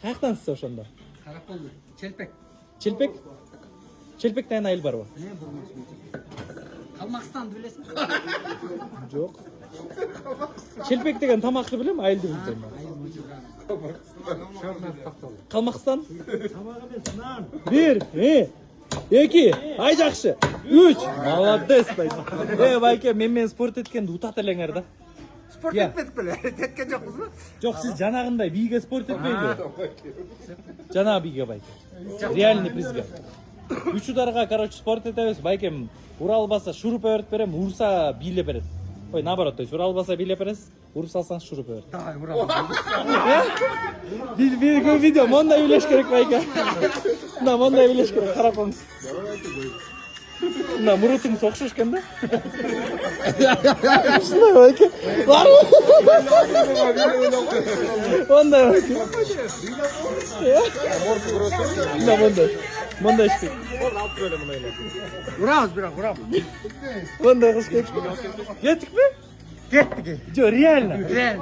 Kayaktansız ошондо? Karakollu. Çelpek. Çelpek? Çelpekten ayıl barбы? Ne bulmasın? Kalmakstan bilesin. Жок. Çelpek деген тамакты билем, айылды билбейм. Қалмақстан? Bir, екі, ай жақсы. Үч, молодец байке. Байке, мен спорт еткенді ұтат елеңер да. Sport etmedik böyle. Tetken çok uzun. Жоқ, сіз жанағындай биге спорт етпейді. Жанағы биге байке. Реальный призге. Үч ударға, короче, спорт етеміз. Байкем, уралбаса шуруп өрт берем, урса биле берет. Ой, наоборот, то есть уралбаса биле бересіз, урып салсаң шуруп өрт. Daha vuralım. Bir video, monday bileş керек байке. Мына мондай bileş керек, қарап қоңыз. Мына мұрутыңыз оқшаш екен да? Шындай байке. Бар ма? Мондай байке. Мына мондай. Мондай ішпек. Vuramaz biraz vuramaz. Мондай қыз кек. Кеттік пе? Gettik. Жо, реально. Real.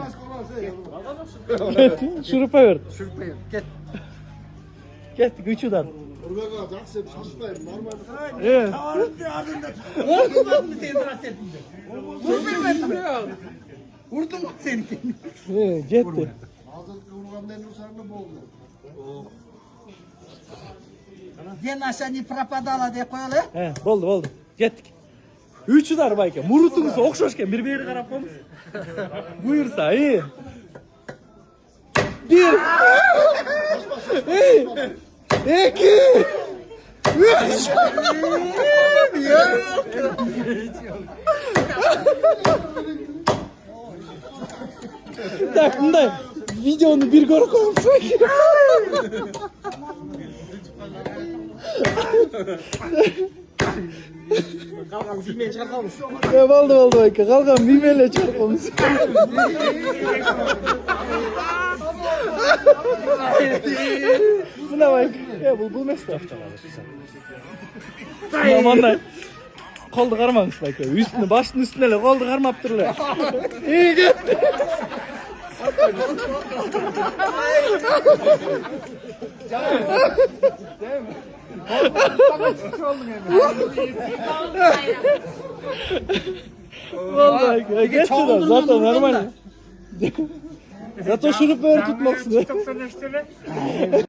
Шурупа өрт. Sürpeyim. Get. Kеттік, үч удар. Urgaga жақсы шашпаймын, нормально. Vurdum ben mi seni rahatsız ettim de? Vurdum mu seni? Жетті. Hazırlıklı urgandan ursanı болды. Ben aşağı не пропадала деп koyalım. Болды. Кеттік. Үч удар байке. Мұрутыңыз оқшаш екен, бір-бері қарап қоңыз. Бұйырса, Bir. İki. Üç. Так, мындай видеону bir көріп қойыңыз. Kalkalım bilmeyin çıkartalım. Болды байке. Қалған беймеле шығарып қойыңыз. Мына байке. Бұл емес та. Мынандай. Қолды қармаңыз байке. Үстіне, баштың үстіне әлі қолды қармап тұрлы. Кетті. Vallahi geçti de zaten normal. Зато шуруп өрт tutmaksın.